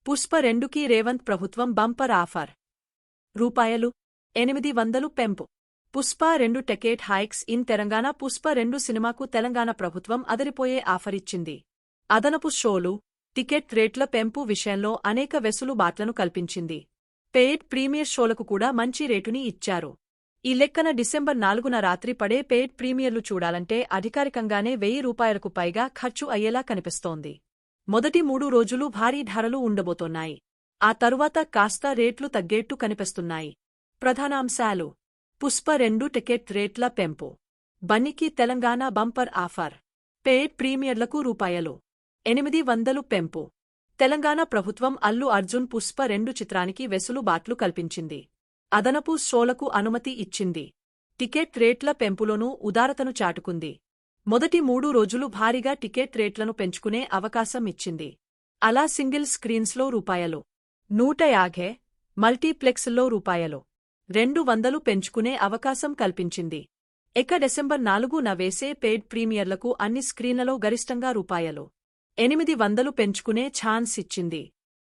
పుష్ప 2కి రేవంత్ ప్రభుత్వం bumper offer. రూ. 800 పెంపు. Pushpa 2 ticket hikes in Telangana. Pushpa 2 సినిమాకు తెలంగాణ ప్రభుత్వం అదిరిపోయే ఆఫరిచ్చింది. అదనపు షోలు, టికెట్ రేట్ల పెంపు విషయంలో అనేక వెసులుబాట్లను కల్పించింది. పెయిడ్ ప్రీమియర్ షోలకు కూడా మంచి రేటుని ఇచ్చారు. ఈ లెక్కన డిసెంబర్ 4న రాత్రి పడే పెయిడ్ ప్రీమియర్లు చూడాలంటే అధికారికంగానే రూ. 1000కు పైగా ఖర్చు అయ్యేలా కనిపిస్తోంది. మొదటి 3 రోజులు భారీ ధరలు ఉండబోతోన్నాయి. ఆ తరువాత కాస్త రేట్లు తగ్గేట్టు కనిపిస్తున్నాయి. ప్రధానాంశాలు: పుష్ప 2 టికెట్ రేట్ల పెంపు. బన్నీకి తెలంగాణ బంపర్ ఆఫర్. పెయిడ్ ప్రీమియర్లకు రూ. 800 పెంపు. తెలంగాణ ప్రభుత్వం అల్లు అర్జున్ పుష్ప 2 చిత్రానికి వెసులుబాట్లు కల్పించింది. అదనపు షోలకు అనుమతి ఇచ్చింది. టికెట్ రేట్ల పెంపులోనూ ఉదారతను చాటుకుంది. మొదటి 3 రోజులు భారీగా టికెట్ రేట్లను పెంచుకునే అవకాశం ఇచ్చింది. అలా సింగిల్ స్క్రీన్స్లో రూ. 150, మల్టీప్లెక్స్ల్లో రూ. 200 పెంచుకునే అవకాశం కల్పించింది. డిసెంబర్ 4న వేసే పెయిడ్ ప్రీమియర్లకు అన్ని స్క్రీన్లలో గరిష్టంగా రూ. 800 పెంచుకునే ఛాన్స్ ఇచ్చింది.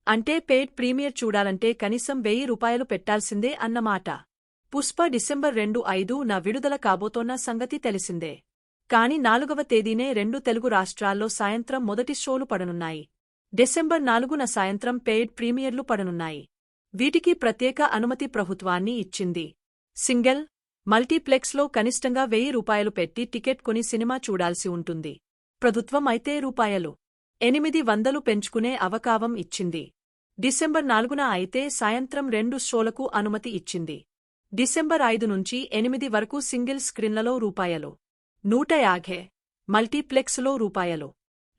అంటే పెయిడ్ ప్రీమియర్ చూడాలంటే కనీసం రూ. 1000 పెట్టాల్సిందే అన్నమాట. పుష్ప డిసెంబర్ 5న విడుదల కాబోతోన్న సంగతి తెలిసిందే. కాని 4వ తేదీనే 2 తెలుగు రాష్ట్రాల్లో సాయంత్రం మొదటి షోలు పడనున్నాయి. డిసెంబర్ 4న సాయంత్రం పెయిడ్ ప్రీమియర్లు పడనున్నాయి. వీటికి ప్రత్యేక అనుమతి ప్రభుత్వాన్ని ఇచ్చింది. సింగిల్, మల్టీప్లెక్స్లో కనిష్టంగా రూ. 1000 పెట్టి టికెట్ కొని సినిమా చూడాల్సి ఉంటుంది. ప్రభుత్వం అయితే రూ. 800 పెంచుకునే అవకాశం ఇచ్చింది. డిసెంబర్ 4న అయితే సాయంత్రం 2 షోలకు అనుమతి ఇచ్చింది. డిసెంబర్ 5 నుంచి 8 వరకు సింగిల్ స్క్రీన్లలో రూ. 150, మల్టీప్లెక్స్లో రూ.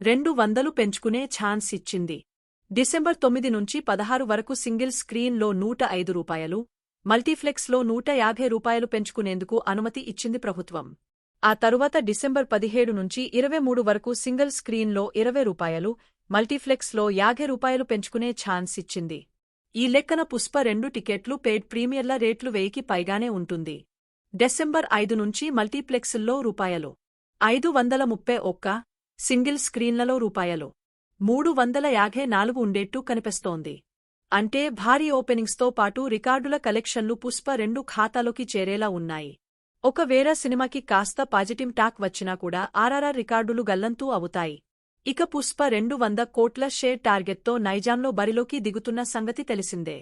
200 పెంచుకునే ఛాన్స్ ఇచ్చింది. డిసెంబర్ 9 నుంచి 16 వరకు సింగిల్ స్క్రీన్లో రూ. 105, మల్టీప్లెక్స్లో రూ. 150 పెంచుకునేందుకు అనుమతి ఇచ్చింది ప్రభుత్వం. ఆ తరువాత డిసెంబర్ 17 నుంచి 23 వరకు సింగిల్ స్క్రీన్లో రూ. 20, మల్టీప్లెక్స్లో రూ. 50 పెంచుకునే ఛాన్స్ ఇచ్చింది. ఈ లెక్కన పుష్ప 2 టికెట్లు పెయిడ్ ప్రీమియర్ల రేట్లు 1000కి పైగానే ఉంటుంది. డిసెంబర్ 5 నుంచి మల్టీప్లెక్స్ల్లో రూ. 531, సింగిల్ స్క్రీన్లలో రూ. 354 ఉండేట్టు కనిపిస్తోంది. అంటే భారీ ఓపెనింగ్స్తో పాటు రికార్డుల కలెక్షన్లు పుష్ప 2 ఖాతాలోకి చేరేలా ఉన్నాయి. ఒకవేళ సినిమాకి కాస్త పాజిటివ్ టాక్ వచ్చినా కూడా ఆర్ఆర్ఆర్ రికార్డులు గల్లంతు అవుతాయి. ఇక పుష్ప 2 100 కోట్ల షేర్ టార్గెట్తో నైజాంలో బరిలోకి దిగుతున్న సంగతి తెలిసిందే.